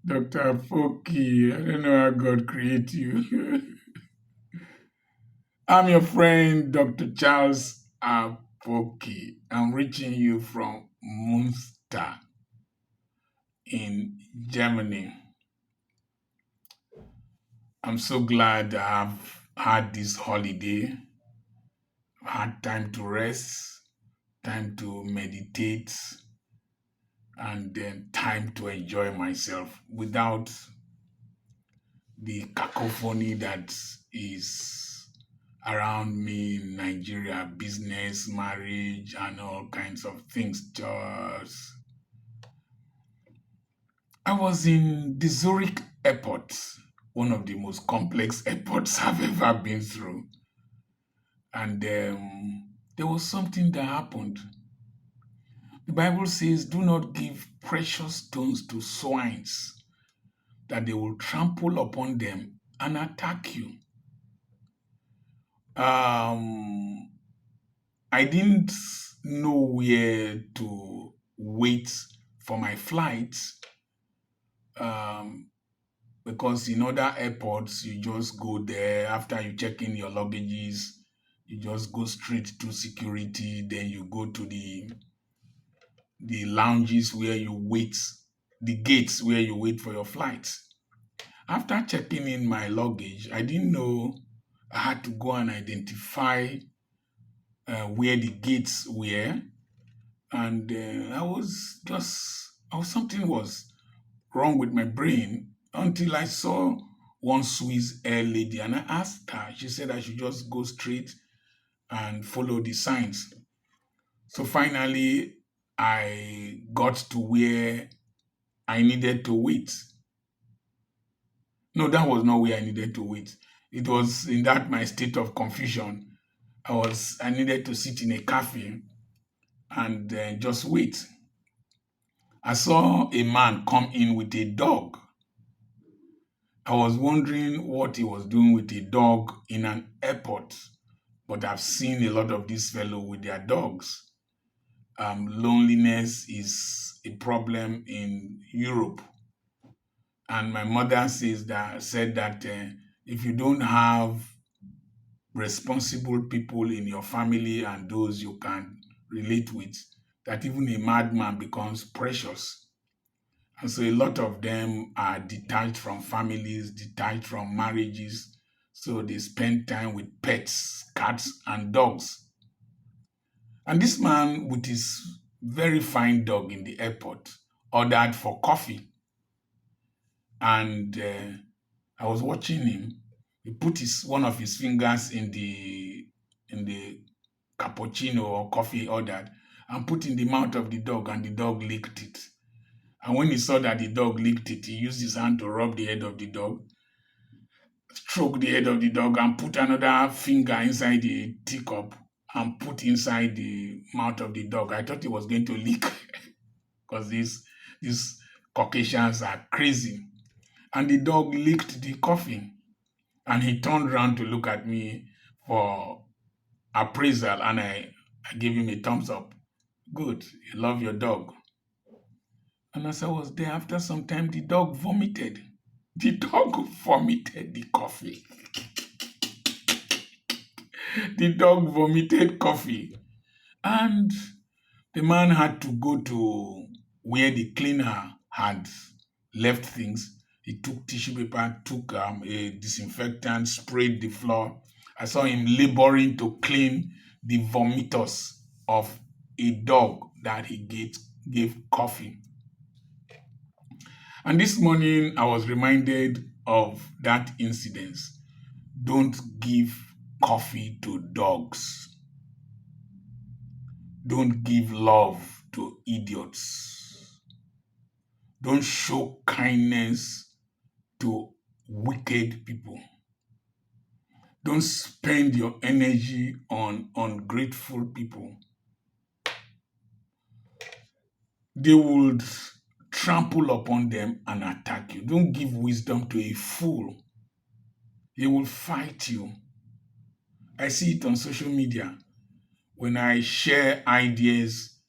Dr. Apoki, I don't know how God created you. I'm your friend, Dr. Charles Apoki. I'm reaching you from Munster in Germany. I'm so glad I've had this holiday, had time to rest, time to meditate, and then time to enjoy myself without the cacophony that is around me in Nigeria, business, marriage, and all kinds of things. Just I was in the Zurich airport, one of the most complex airports I've ever been through, and there was something that happened. The Bible says, "Do not give precious stones to swines, that they will trample upon them and attack you." Um, I didn't know where to wait for my flight um, because in other airports, you just go there after you check in your luggages, you just go straight to security, then you go to the lounges where you wait, the gates where you wait for your flight. After checking in my luggage, I didn't know I had to go and identify where the gates were, and something was wrong with my brain until I saw one Swiss air lady and I asked her. She said I should just go straight and follow the signs. So finally, I got to where I needed to wait. No, that was not where I needed to wait. It was in that my state of confusion. I needed to sit in a cafe and just wait. I saw a man come in with a dog. I was wondering what he was doing with a dog in an airport, but I've seen a lot of these fellow with their dogs. Loneliness is a problem in Europe, and my mother said that if you don't have responsible people in your family and those you can relate with, that even a madman becomes precious. And so a lot of them are detached from families, detached from marriages. So they spend time with pets, cats, and dogs. And this man, with his very fine dog in the airport, ordered for coffee. And I was watching him. He put one of his fingers in the cappuccino or coffee he ordered and put in the mouth of the dog, and the dog licked it. And when he saw that the dog licked it, he used his hand to rub the head of the dog, stroke the head of the dog, and put another finger inside the teacup and put inside the mouth of the dog. I thought he was going to lick because these Caucasians are crazy. And the dog licked the coffee. And he turned around to look at me for appraisal, and I gave him a thumbs up. Good, you love your dog. And as I was there, after some time, the dog vomited. The dog vomited the coffee. The dog vomited coffee. And the man had to go to where the cleaner had left things. He took tissue paper, took a disinfectant, sprayed the floor. I saw him laboring to clean the vomitus of a dog that he gave coffee. And this morning, I was reminded of that incident. Don't give coffee to dogs. Don't give love to idiots. Don't show kindness to wicked people. Don't spend your energy on ungrateful people. They would trample upon them and attack you. Don't give wisdom to a fool. He will fight you. I see it on social media. When I share ideas,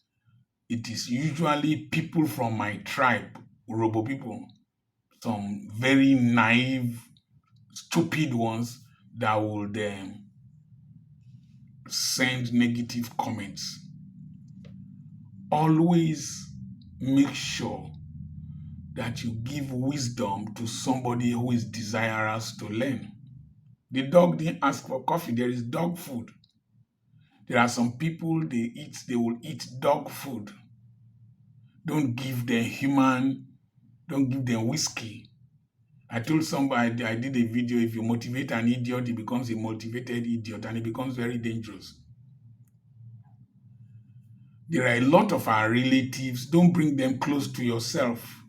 it is usually people from my tribe, Urobo people, some very naive, stupid ones that would send negative comments. Always make sure that you give wisdom to somebody who is desirous to learn. The dog didn't ask for coffee. There is dog food. There are some people they will eat dog food. Don't give them don't give them whiskey. I told somebody I did a video, if you motivate an idiot, he becomes a motivated idiot and it becomes very dangerous. There are a lot of our relatives, don't bring them close to yourself.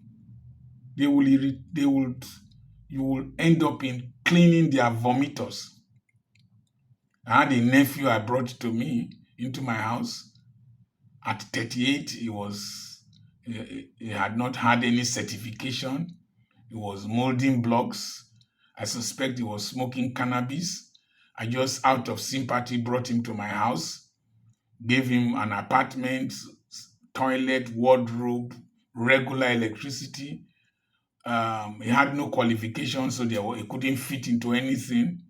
They will you will end up in cleaning their vomitors. I had a nephew I brought to me into my house. At 38, he had not had any certification. He was molding blocks. I suspect he was smoking cannabis. I just, out of sympathy, brought him to my house, gave him an apartment, toilet, wardrobe, regular electricity. He had no qualifications, so he couldn't fit into anything.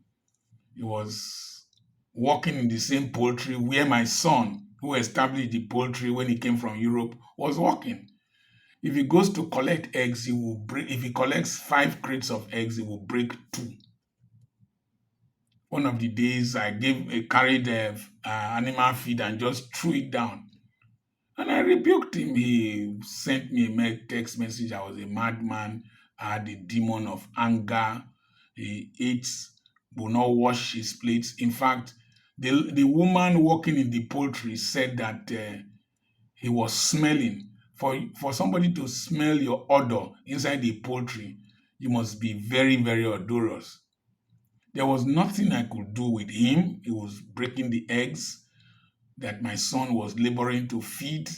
He was working in the same poultry where my son, who established the poultry when he came from Europe, was working. If he goes to collect eggs, he will break. If he collects 5 crates of eggs, he will break 2. One of the days, I carried animal feed and just threw it down. And I rebuked him. He sent me a text message. I was a madman. I had a demon of anger. He eats, will not wash his plates. In fact, the woman working in the poultry said that he was smelling. For somebody to smell your odor inside the poultry, you must be very, very odorous. There was nothing I could do with him. He was breaking the eggs that my son was laboring to feed.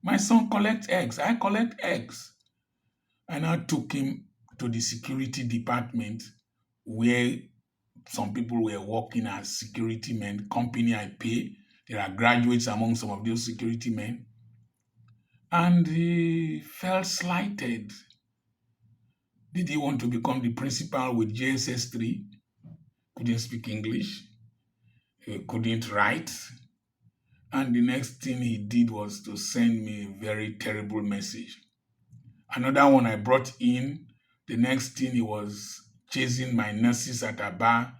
My son collects eggs. I collect eggs. I now took him to the security department where some people were working as security men, company I pay. There are graduates among some of those security men. And he felt slighted. Did he want to become the principal with JSS 3? Couldn't speak English. He couldn't write. And the next thing he did was to send me a very terrible message. Another one I brought in, the next thing he was chasing my nurses at a bar.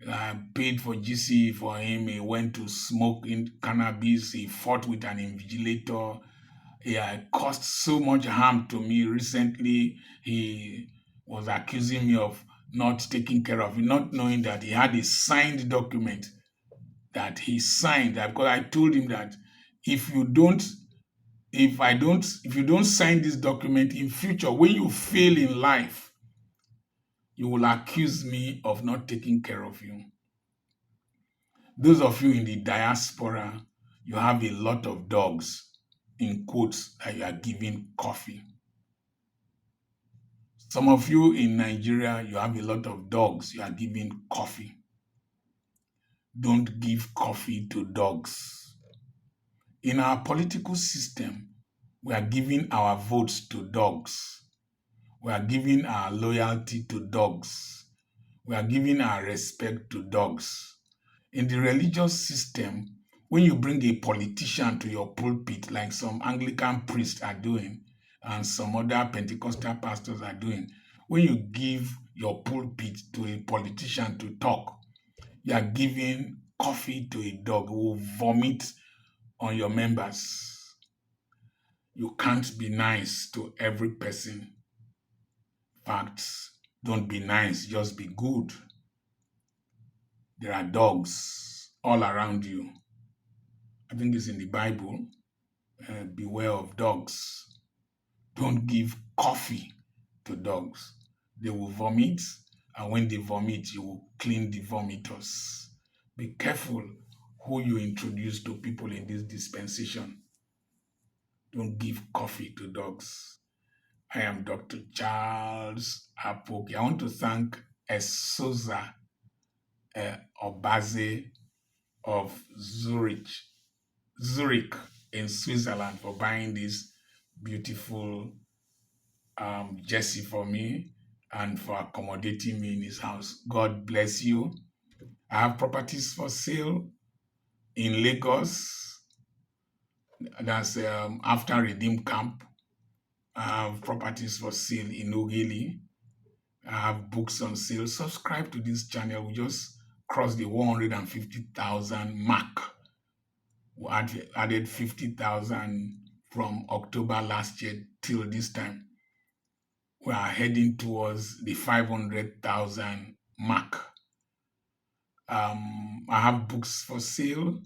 I paid for GC for him. He went to smoke in cannabis. He fought with an invigilator. He caused so much harm to me. Recently, he was accusing me of not taking care of him, not knowing that he had a signed document that he signed. Because I told him that if you don't sign this document in future, when you fail in life, you will accuse me of not taking care of you. Those of you in the diaspora, you have a lot of dogs, in quotes, that you are giving coffee. Some of you in Nigeria, you have a lot of dogs, you are giving coffee. Don't give coffee to dogs. In our political system, we are giving our votes to dogs. We are giving our loyalty to dogs. We are giving our respect to dogs. In the religious system, when you bring a politician to your pulpit, like some Anglican priests are doing, and some other Pentecostal pastors are doing, when you give your pulpit to a politician to talk, you are giving coffee to a dog who will vomit on your members. You can't be nice to every person. In fact, don't be nice, just be good. There are dogs all around you. I think it's in the Bible. Beware of dogs. Don't give coffee to dogs. They will vomit, and when they vomit, you will clean the vomiters. Be careful who you introduce to people in this dispensation. Don't give coffee to dogs. I am Dr. Charles Apoki. I want to thank Esoza Obaze of Zurich, in Switzerland for buying this beautiful jersey for me and for accommodating me in his house. God bless you. I have properties for sale in Lagos. That's after Redeem Camp. I have properties for sale in Ogili. I have books on sale. Subscribe to this channel. We just crossed the 150,000 mark. We added 50,000 from October last year till this time. We are heading towards the 500,000 mark. I have books for sale.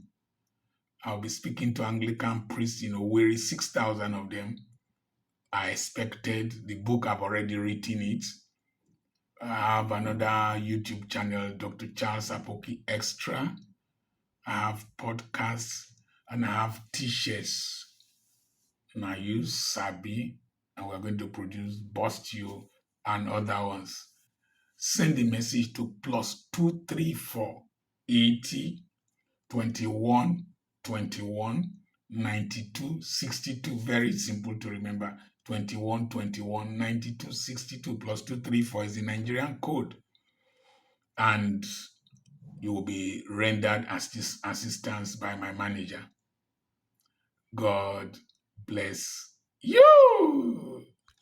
I'll be speaking to Anglican priests in Owerri, 6,000 of them. I expected the book, I've already written it. I have another YouTube channel, Dr. Charles Apoki Extra. I have podcasts and I have t-shirts. And I use Sabi, and we're going to produce Bust You and other ones. Send a message to +234 80 21 21 92 62. Very simple to remember. 21 21 92 62 +234 is the Nigerian code. And you will be rendered assistance by my manager. God bless you.